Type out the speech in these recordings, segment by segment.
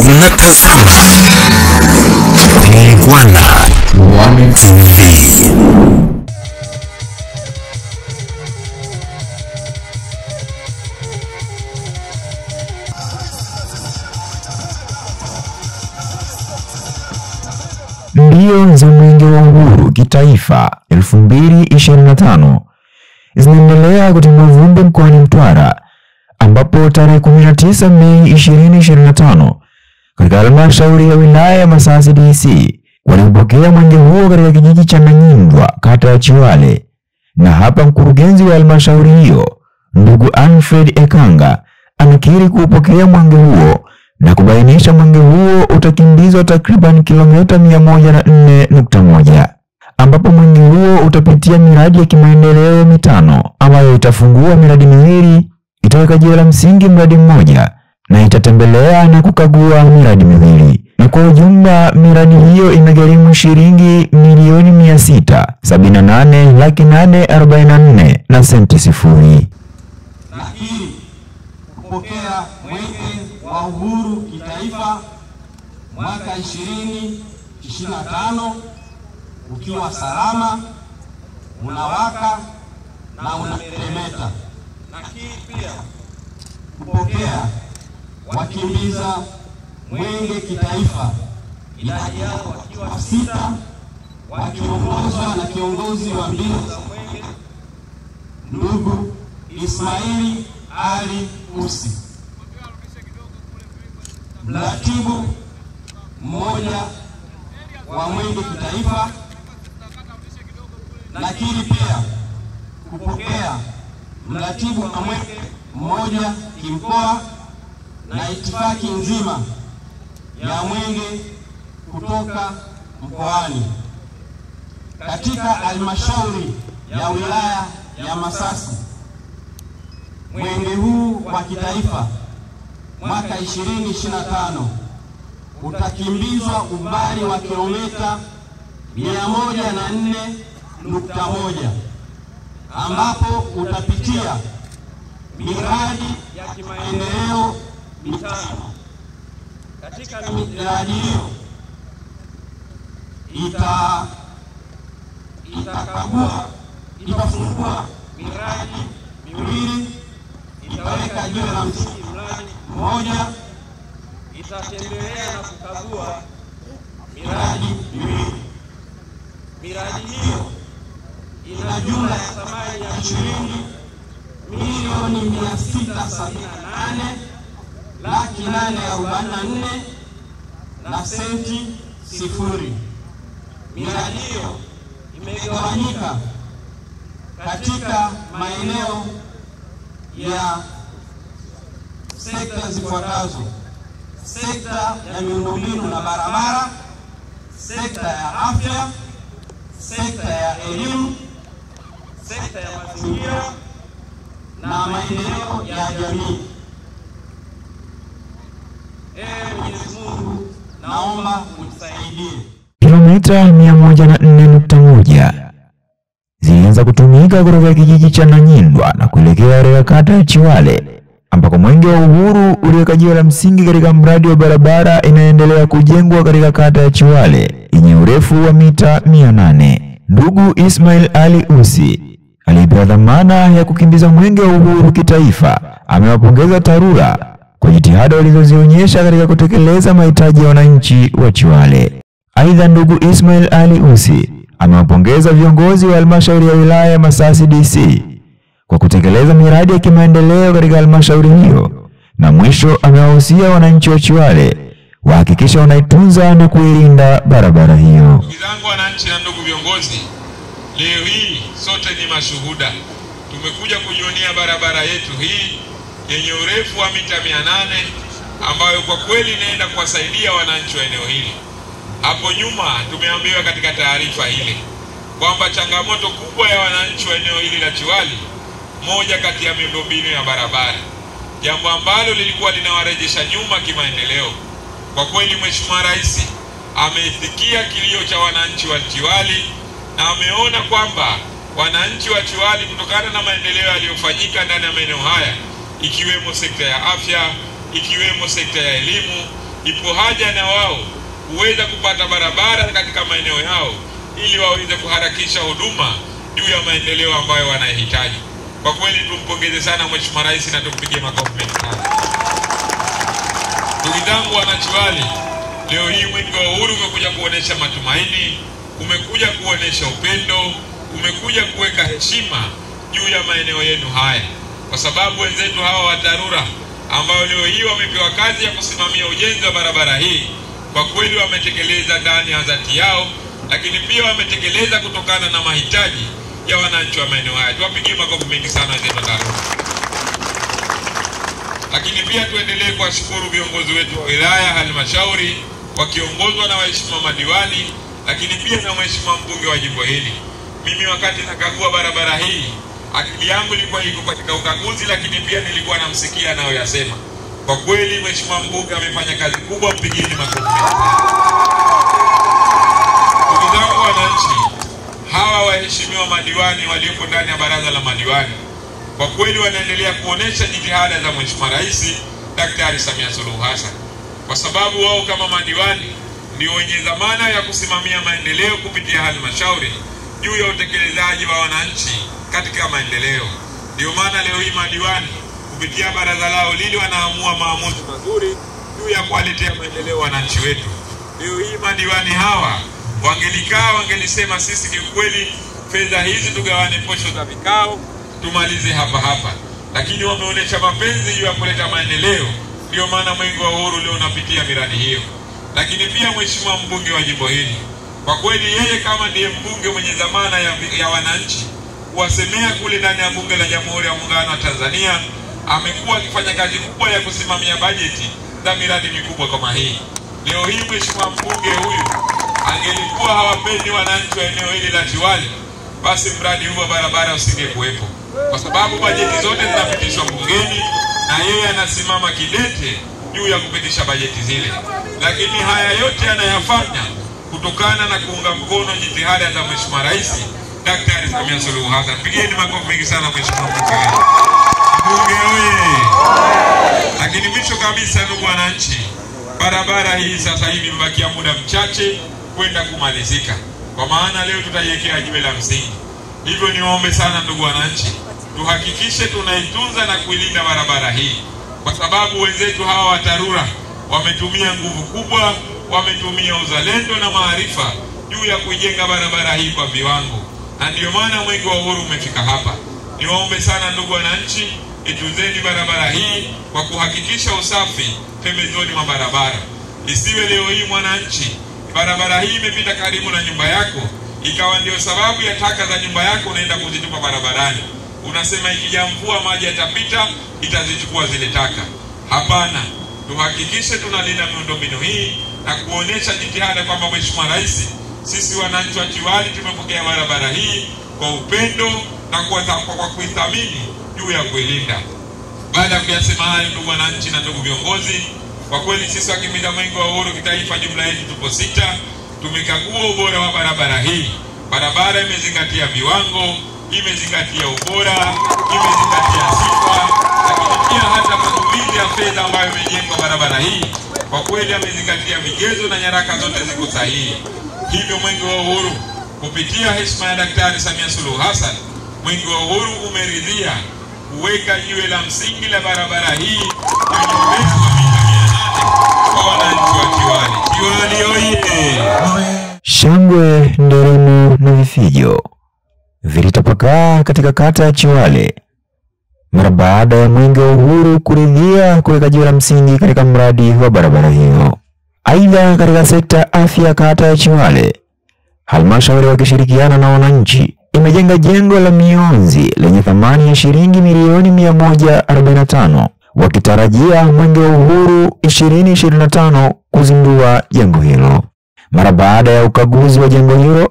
Unatazama One TV. Mbio za Mwenge wa Uhuru kitaifa 2025 zinaendelea kutimua vumbi mkoani Mtwara, ambapo tarehe 19 Mei 2025 katika halmashauri ya wilaya ya Masasi DC walipokea mwenge huo katika kijiji cha Nanyindwa, kata ya Chiwale. Na hapa mkurugenzi wa halmashauri hiyo ndugu Alfred Ekanga amekiri kupokea mwenge huo na kubainisha mwenge huo utakimbizwa takriban kilomita 104.1, ambapo mwenge huo utapitia miradi ya kimaendeleo mitano ambayo itafungua miradi miwili, itaweka jiwe la msingi mradi mmoja na itatembelea na kukagua miradi miwili. Na kwa ujumla miradi hiyo imegharimu shilingi milioni 678,844 na senti sifuri. Lakini kupokea mwenge wa uhuru kitaifa mwaka 2025 ukiwa salama, unawaka na unameremeta. Lakini pia kupokea wakimbiza mwenge kitaifa idadi yao wakiwa 6 wakiongozwa na kiongozi wa mbio za mwenge ndugu Ismaili Ali Usi, mratibu mmoja wa mwenge kitaifa. Lakini pia kupokea mratibu wa mwenge mmoja kimkoa na itifaki nzima ya mwenge kutoka mkoani. Katika halmashauri ya wilaya ya Masasi, mwenge huu wa kitaifa mwaka 2025 utakimbizwa umbali wa kilomita 104.1, ambapo utapitia miradi ya kimaendeleo mitano. Katika miradi hiyo itafungua miradi miwili, itaweka jiwe la msingi mradi mmoja, itatembelea na kukagua miradi miwili. Miradi hiyo ina jumla ya thamani ya shilingi milioni 678,844 na senti sifuri. Miradi hiyo imegawanyika katika maeneo ya sekta zifuatazo: sekta ya miundombinu na barabara, sekta ya afya, sekta ya elimu, sekta ya mazingira na maendeleo ya jamii. Mwenyezi Mungu, naomba unisaidie. Kilomita 104.1 zilianza kutumika kutoka kijiji cha Nanyindwa na kuelekea katika kata ya Chiwale, ambako mwenge wa uhuru uliweka jiwe la msingi katika mradi wa barabara inaendelea kujengwa katika kata ya Chiwale yenye urefu wa mita 800. Ndugu Ismail Ali Usi aliyepewa dhamana ya kukimbiza mwenge wa uhuru kitaifa amewapongeza TARURA kwa jitihada walizozionyesha katika kutekeleza mahitaji ya wananchi wa Chiwale. Aidha, ndugu Ismail Ali Usi amewapongeza viongozi wa halmashauri ya wilaya ya Masasi DC kwa kutekeleza miradi ya kimaendeleo katika halmashauri hiyo, na mwisho amewahusia wananchi wa Chiwale wahakikisha wanaitunza na kuilinda barabara hiyo. Ndugu zangu wananchi na ndugu viongozi, leo hii sote ni mashuhuda. Tumekuja kujionea barabara yetu hii yenye urefu wa mita 800 ambayo kwa kweli inaenda kuwasaidia wananchi wa eneo hili. Hapo nyuma tumeambiwa katika taarifa ile kwamba changamoto kubwa ya wananchi wa eneo hili la Chiwale, moja kati ya miundombinu ya barabara, jambo ambalo lilikuwa linawarejesha nyuma kimaendeleo. Kwa kweli Mheshimiwa Rais amesikia kilio cha wananchi wa Chiwale na ameona kwamba wananchi wa Chiwale, kutokana na maendeleo yaliyofanyika ndani ya maeneo haya, ikiwemo sekta ya afya, ikiwemo sekta ya elimu, ipo haja na wao kuweza kupata barabara katika maeneo yao ili waweze kuharakisha huduma juu ya maendeleo ambayo wanahitaji. Kwa kweli tumpongeze sana Mheshimiwa Rais na tumpigie makofi mengi sana. Ndugu zangu wanachiwali, leo hii mwenge wa uhuru umekuja kuonesha matumaini, umekuja kuonesha upendo, umekuja kuweka heshima juu ya maeneo yenu haya. Kwa sababu wenzetu hawa wa TARURA ambao leo hii wamepewa kazi ya kusimamia ujenzi wa barabara hii, kwa kweli wametekeleza ndani ya dhati yao, lakini pia wametekeleza kutokana na mahitaji ya wananchi wa maeneo haya. Tuwapigie makofi mengi sana wenzetu wa TARURA. Lakini pia tuendelee kuwashukuru viongozi wetu wa wilaya, halmashauri wakiongozwa na waheshimiwa madiwani, lakini pia na mheshimiwa mbunge wa jimbo hili. Mimi wakati nakagua barabara hii, akili yangu ilikuwa iko katika ukaguzi, lakini pia nilikuwa namsikia nao yasema. Kwa kweli mheshimiwa mbunge amefanya kazi kubwa, mpigieni makofi. Ndugu zangu wananchi, hawa waheshimiwa madiwani walioko ndani ya baraza la madiwani kwa kweli wanaendelea kuonesha jitihada za Mheshimiwa Rais Daktari Samia Suluhu Hassan, kwa sababu wao kama madiwani ndio wenye dhamana ya kusimamia maendeleo kupitia halmashauri juu ya utekelezaji wa wananchi katika maendeleo. Ndio maana leo hii madiwani kupitia baraza lao lili wanaamua maamuzi mazuri juu ya kuwaletea maendeleo wananchi wetu. Leo hii madiwani hawa wangelikaa wangelisema sisi kiukweli fedha hizi tugawane posho za vikao tumalize hapa hapa, lakini wameonesha mapenzi juu ya kuleta maendeleo. Ndio maana mwenge wa uhuru leo unapitia miradi hiyo. Lakini pia mheshimiwa mbunge wa jimbo hili, kwa kweli yeye kama ndiye mbunge mwenye dhamana ya wananchi kuwasemea kule ndani ya bunge la Jamhuri ya Muungano wa Tanzania, amekuwa akifanya kazi kubwa ya kusimamia bajeti za miradi mikubwa kama hii. Leo hii mheshimiwa mbunge huyu angelikuwa hawapendi wananchi wa eneo hili la Chiwali, basi mradi huu wa barabara usingekuwepo, kwa sababu bajeti zote zinapitishwa bungeni na yeye anasimama kidete juu ya kupitisha bajeti zile. Lakini haya yote anayafanya kutokana na kuunga mkono jitihada za Mheshimiwa Rais Daktari Samia Suluhu Hassan. Pigeni makofi mengi sana mheshimiwa mbunge oye! Lakini mwisho kabisa, ndugu wananchi, barabara hii sasa hivi imebakia muda mchache kwenda kumalizika, kwa maana leo tutaiwekea jiwe la msingi. Hivyo niwaombe sana ndugu wananchi, tuhakikishe tunaitunza na kuilinda barabara hii, kwa sababu wenzetu hawa wa TARURA wametumia nguvu kubwa, wametumia uzalendo na maarifa juu ya kujenga barabara hii kwa viwango, na ndio maana mwenge wa uhuru umefika hapa. Niwaombe sana ndugu wananchi, itunzeni barabara hii kwa kuhakikisha usafi pembezoni mwa barabara. Isiwe leo hii mwananchi, barabara hii imepita karibu na nyumba yako, ikawa ndio sababu ya taka za nyumba yako unaenda kuzitupa barabarani. Unasema ikija mvua maji yatapita, itazichukua zile taka. Hapana, tuhakikishe tunalinda miundombinu hii na kuonesha jitihada kwamba Mheshimiwa Rais, sisi wananchi wa Chiwali tumepokea barabara hii kwa upendo na kwa kuithamini juu ya kuilinda. Baada ya kuyasema hayo, ndugu wananchi na ndugu viongozi, kwa kweli sisi wakimbiza mwenge wa uhuru kitaifa jumla yetu tupo 6. Tumekagua ubora wa barabara hii. Barabara imezingatia viwango, imezingatia ubora, imezingatia sifa, lakini pia hata matumizi ya fedha ambayo imejengwa barabara hii, kwa kweli amezingatia vigezo na nyaraka zote ziko sahihi. Hivyo mwenge wa uhuru kupitia heshima ya Daktari Samia Suluhu Hassan, mwenge wa uhuru umeridhia kuweka jiwe la msingi la barabara hii yenye urefu wa mita 800 kwa wananchi wa Chiwali. Chiwali oye! Shangwe, nderemo na vifijo vilitapakaa katika kata ya Chiwale mara baada ya mwenge wa uhuru kuridhia kuweka jiwe la msingi katika mradi wa barabara hiyo. Aidha, katika sekta ya afya kata ya Chiwale, halmashauri wakishirikiana na wananchi imejenga jengo la mionzi lenye thamani ya shilingi milioni 145, wakitarajia mwenge wa uhuru 2025 kuzindua jengo hilo. Mara baada ya ukaguzi wa jengo hilo,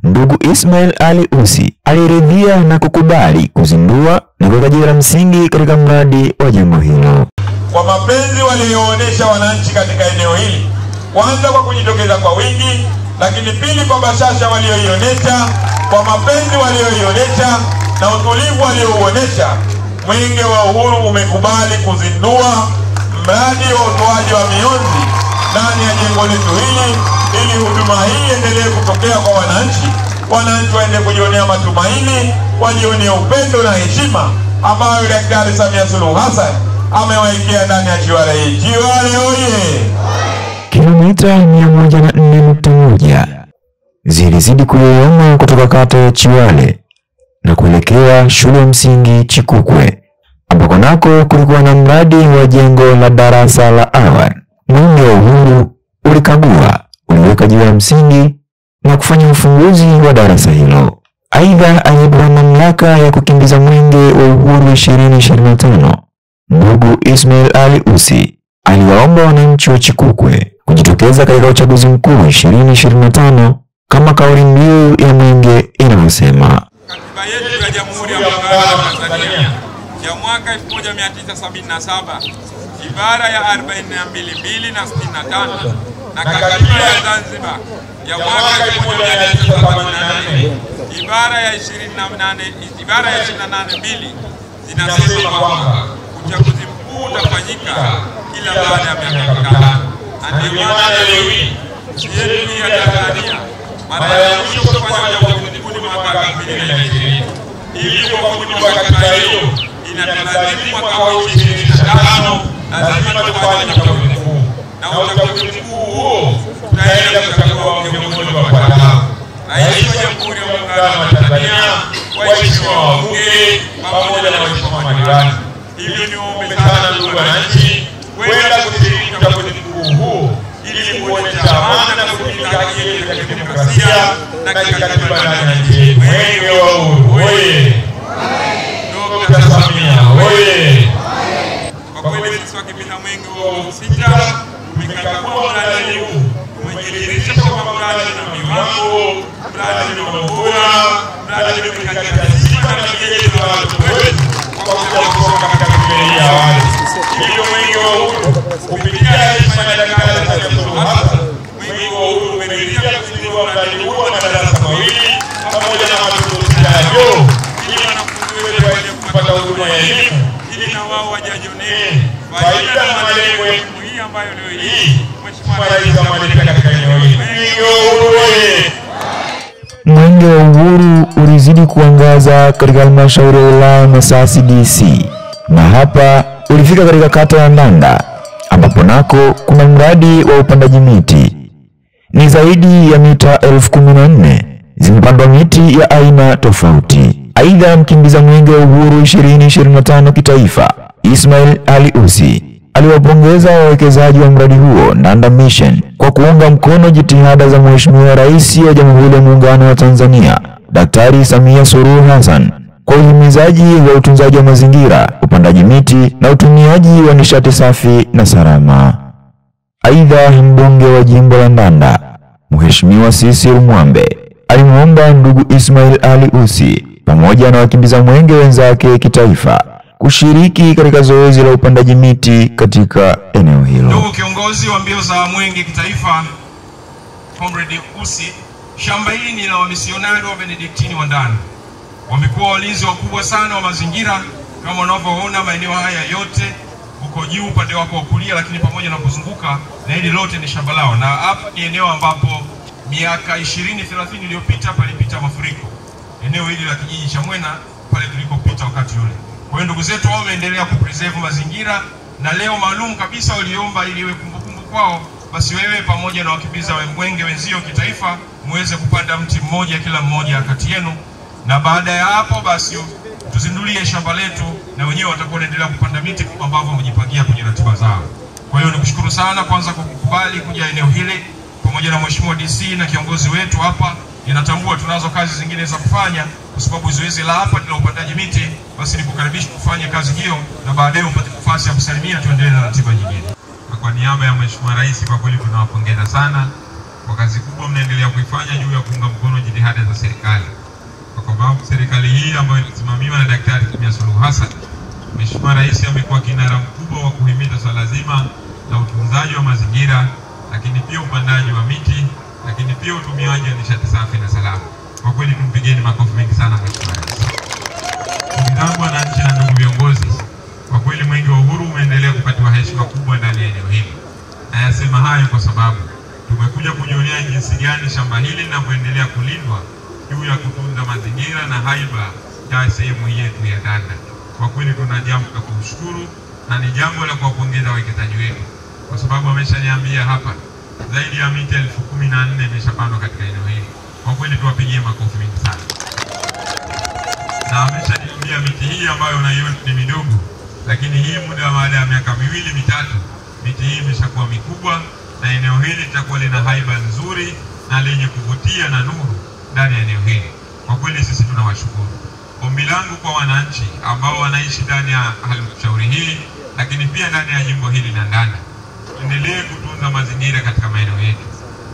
ndugu Ismail Ali Usi aliridhia na kukubali kuzindua na kuweka jiwe la msingi katika mradi wa jengo hilo. Kwa mapenzi walioonyesha wananchi katika eneo hili, kwanza kwa kujitokeza kwa wingi, lakini pili kwa bashasha walioionyesha, kwa mapenzi walioionyesha na utulivu waliouonyesha, mwenge wa uhuru umekubali kuzindua mradi wa utoaji wa mionzi jengo letu hili, ili huduma hii endelee kutokea kwa wananchi. Wananchi waende kujionea matumaini, wajionea upendo na heshima ambayo Daktari Samia Suluhu Hassan amewaekea ndani ya Chiwale hii. Chiwale oye! Kilomita 104.1 zilizidi kuyoyoma kutoka kata ya Chiwale na kuelekea shule ya msingi Chikukwe, ambako nako kulikuwa na mradi wa jengo la darasa la awali. Mwenge wa Uhuru ulikagua, uliweka jiwe la msingi na kufanya ufunguzi wa darasa hilo. Aidha, aliyebeba mamlaka ya kukimbiza Mwenge wa Uhuru 2025, ndugu Ismail Ali Usi, aliwaomba wananchi wa Chikukwe kujitokeza katika uchaguzi mkuu 2025 kama kauli mbiu ya Mwenge inavyosema. Katiba yetu ya Jamhuri ya Muungano wa Tanzania ya mwaka 1977 ibara ya 42 na 65 na katiba ya Zanzibar ya mwaka 1978 ibara ya 28(2) zinasema kwamba uchaguzi mkuu utafanyika kila baada ya miaka 5. Ndio maana leo hii nchi yetu ya Tanzania mara ya mwisho kufanya uchaguzi mkuu ni mwaka 2020. Ili kwa mujibu wa katiba hiyo inatulazimu mwaka 2025 lazima tufanye uchaguzi mkuu. Na uchaguzi mkuu huo tutaenda kuchagua viongozi wafuatao: Rais wa Jamhuri ya Muungano wa Tanzania, waheshimiwa wabunge pamoja na waheshimiwa madiwani. Hivyo niombe sana ndugu wananchi kwenda kushiriki uchaguzi mkuu huo ili kuonyesha amani na kulinda haki yetu ya kidemokrasia na kikatiba ndani ya nchi yetu. Mwenge wa Uhuru oye! Dr. Samia oye! Kwa kweli sisi wakimbiza Mwenge wa Uhuru 6 tumekagua mradi huu, tumejiridhisha kwamba mradi una viwango, mradi una ubora, mradi umezingatia sifa na vigezo vya watu wetu kwa kutoka katika kipindi cha awali. Hivyo Mwenge wa Uhuru kupitia heshima ya Daktari Samia Suluhu Hassan, Mwenge wa Uhuru umeridhia kuzindua mradi huu wa madarasa 2 pamoja na watoto 6 ya vyoo ili wanafunzi wetu waweze kupata huduma ya elimu, ili na wao wajionee faida na malengo ya elimu hii ambayo leo hii Mheshimiwa Rais ameelekea katika eneo hili. Mwenge wa Uhuru oye! Mwenge wa Uhuru ulizidi kuangaza katika halmashauri ya wilaya Masasi DC, na hapa ulifika katika kata ya Ndanda, ambapo nako kuna mradi wa upandaji miti. Ni zaidi ya mita 14,000 zimepandwa miti ya aina tofauti. Aidha, mkimbiza Mwenge wa Uhuru 2025 kitaifa Ismail Ali Usi aliwapongeza wawekezaji wa mradi huo Ndanda Mission kwa kuunga mkono jitihada za Mheshimiwa Rais wa Jamhuri ya Muungano wa Tanzania Daktari Samia Suluhu Hassan kwa uhimizaji wa utunzaji wa mazingira, upandaji miti na utumiaji wa nishati safi na salama. Aidha, mbunge wa jimbo la Ndanda Mheshimiwa Sisi Mwambe alimwomba ndugu Ismail Ali Usi pamoja na wakimbiza Mwenge wenzake kitaifa kushiriki katika zoezi la upandaji miti katika eneo hilo. Ndugu kiongozi wa mbio za Mwenge kitaifa Comrade Usi, shamba hili ni la wamisionari wa Benediktini wa ndani. Wamekuwa walinzi wakubwa sana wa mazingira, kama unavyoona maeneo haya yote huko juu upande wako wa kulia, lakini pamoja na kuzunguka, na hili lote ni shamba lao. Na hapa ni eneo ambapo miaka 20-30 iliyopita palipita mafuriko. Eneo hili la kijiji cha Mwena pale tulikopita wakati ule. Kwa hiyo ndugu zetu wao wameendelea kupreserve mazingira, na leo maalum kabisa waliomba ili iwe kumbukumbu kwao, basi wewe pamoja na wakimbiza wa Mwenge wenzio kitaifa muweze kupanda mti mmoja kila mmoja kati yenu, na baada ya hapo basi tuzindulie shamba letu na wenyewe watakuwa wanaendelea kupanda miti ambavyo wamejipangia kwenye ratiba zao. Kwa hiyo nikushukuru sana kwanza kwa kukubali kuja eneo hili pamoja na Mheshimiwa DC na kiongozi wetu hapa. Ninatambua tunazo kazi zingine za kufanya, kwa sababu zoezi la hapa ni la upandaji miti, basi nikukaribisha kufanya kazi hiyo na baadaye upate nafasi ya kusalimia, tuendelee na ratiba nyingine. Kwa niaba ya Mheshimiwa Rais, kwa kweli tunawapongeza sana kwa kazi kubwa mnaendelea kuifanya juu ya kuunga mkono jitihada za serikali. Kwa sababu serikali hii ambayo inasimamiwa na Daktari Samia Suluhu Hassan, Mheshimiwa Rais amekuwa kinara mkubwa wa kuhimiza swala zima la utunzaji wa mazingira, lakini pia upandaji wa miti, lakini pia utumiaji wa nishati safi na salama. Kwa kweli tumpigeni makofi mengi sana Mheshimiwa Rais. Ndugu zangu wananchi na ndugu viongozi, kwa kweli Mwenge wa Uhuru umeendelea kupatiwa heshima kubwa ndani ya eneo hili. Na yasema hayo kwa sababu tumekuja kujionea jinsi gani shamba hili linavyoendelea kulindwa juu ya kutunza mazingira na haiba ya sehemu hii yetu ya Ndanda. Kwa kweli tuna jambo la kumshukuru na ni jambo la kuwapongeza wawekezaji wetu, kwa sababu ameshaniambia hapa zaidi ya miti 14,000 imeshapandwa katika eneo hili. Kwa kweli tuwapigie makofi mengi sana. Na ameshaniambia miti hii ambayo unaiona ni midogo, lakini hii muda baada ya miaka 2 mitatu miti hii imeshakuwa mikubwa na eneo hili litakuwa lina haiba nzuri na lenye kuvutia na nuru ndani ya eneo hili. Kwa kweli sisi tunawashukuru. Ombi langu kwa wananchi ambao wanaishi ndani ya halmashauri hii, lakini pia ndani ya jimbo hili la Ndanda, endelee kutunza mazingira katika maeneo yetu.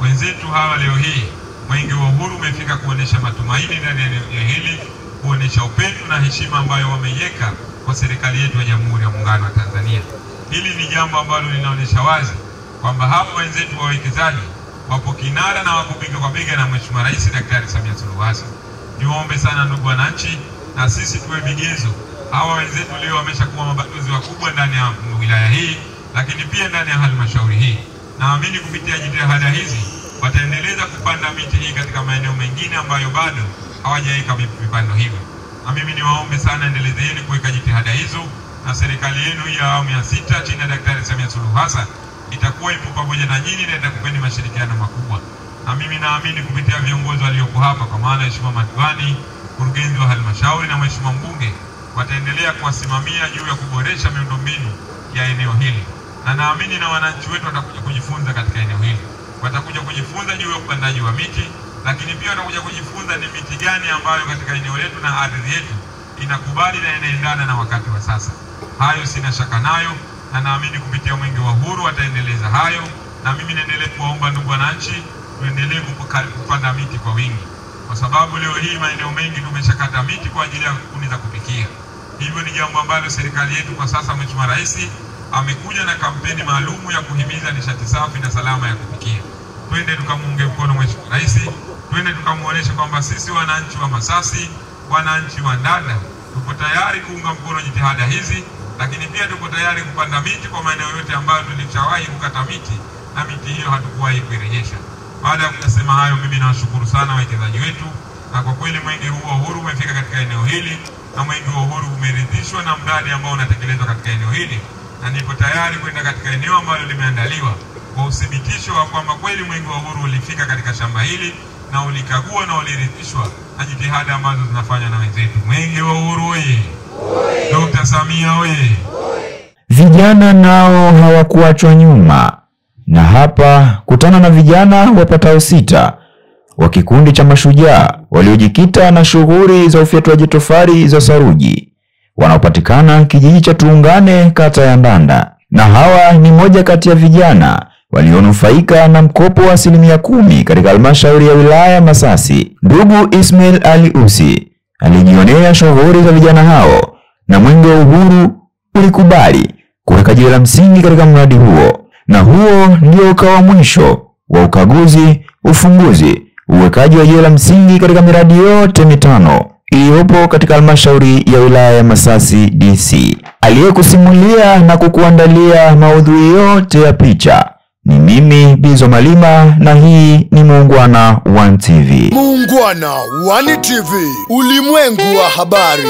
Wenzetu hawa leo hii Mwenge wa Uhuru umefika kuonesha matumaini ndani ya eneo hili, kuonesha upendo na heshima ambayo wameiweka kwa serikali yetu ya Jamhuri ya Muungano wa Tanzania. Hili ni jambo ambalo linaonesha wazi kwamba hapo wenzetu wawekezaji wapo kinara na wako bega kwa bega na Mheshimiwa Rais Daktari Samia Suluhu Hassan. Niwaombe sana ndugu wananchi, na sisi tuwe vigezo. Hawa wenzetu leo wameshakuwa mabalozi wakubwa ndani ya wilaya hii, lakini pia ndani ya halmashauri hii. Naamini kupitia jitihada hizi wataendeleza kupanda miti hii katika maeneo mengine ambayo bado hawajaweka vipando hivyo. Na mimi niwaombe sana, endelezeeni kuweka jitihada hizo, na serikali yenu hii ya awamu ya 6 chini ya Daktari Samia Suluhu Hassan itakuwa ipo pamoja na nyinyi na itakupeni mashirikiano makubwa. Na mimi naamini kupitia viongozi walioko hapa, kwa maana Mheshimiwa madiwani, mkurugenzi wa halmashauri na Mheshimiwa mbunge, wataendelea kuwasimamia juu ya kuboresha miundombinu ya eneo hili. Na naamini na wananchi wetu watakuja kujifunza katika eneo hili. Watakuja kujifunza juu ya upandaji wa miti, lakini pia watakuja kujifunza ni miti gani ambayo katika eneo letu na ardhi yetu inakubali na inaendana na wakati wa sasa. Hayo sina shaka nayo, na naamini kupitia Mwenge wa Uhuru wataendeleza hayo. Na mimi naendelee kuwaomba ndugu wananchi, tuendelee kupanda miti kwa wingi, kwa sababu leo hii maeneo mengi tumeshakata miti kwa ajili ya kuni za kupikia. Hivyo ni jambo ambalo serikali yetu kwa sasa, Mheshimiwa Rais amekuja na kampeni maalumu ya kuhimiza nishati safi na salama ya kupikia. Twende tukamuunge mkono Mheshimiwa Rais, twende tukamuoneshe kwamba sisi wananchi wa Masasi, wananchi wa Ndanda tuko tayari kuunga mkono jitihada hizi, lakini pia tuko tayari kupanda miti kwa maeneo yote ambayo tulishawahi kukata miti na miti hiyo hatukuwahi kuirejesha. Baada ya kusema hayo, mimi nawashukuru sana wawekezaji wetu, na kwa kweli Mwenge huu wa Uhuru umefika katika eneo hili, na Mwenge wa Uhuru umeridhishwa na mradi ambao unatekelezwa katika eneo hili, na nipo tayari kwenda katika eneo ambalo limeandaliwa kwa uthibitisho wa kwamba kweli Mwenge wa Uhuru ulifika katika shamba hili na ulikagua na uliridhishwa na jitihada ambazo zinafanywa na wenzetu. Mwenge wa Uhuru oye! Dr. Samia oye! Vijana nao hawakuachwa nyuma, na hapa kutana na vijana wapatao 6 wa kikundi cha mashujaa waliojikita na shughuli za ufyatuaji tofali za saruji wanaopatikana kijiji cha Tuungane, kata ya Ndanda. Na hawa ni moja kati ya vijana walionufaika na mkopo wa 10% katika halmashauri ya wilaya Masasi. Ndugu Ismail Ali Usi alijionea shughuli za vijana hao, na Mwenge wa Uhuru ulikubali kuweka jiwe la msingi katika mradi huo, na huo ndio ukawa mwisho wa ukaguzi, ufunguzi, uwekaji wa jiwe la msingi katika miradi yote 5 iliyopo katika halmashauri ya wilaya ya Masasi DC. Aliyekusimulia na kukuandalia maudhui yote ya picha ni mimi Bizo Malima, na hii ni Muungwana One TV. Muungwana One TV, ulimwengu wa habari.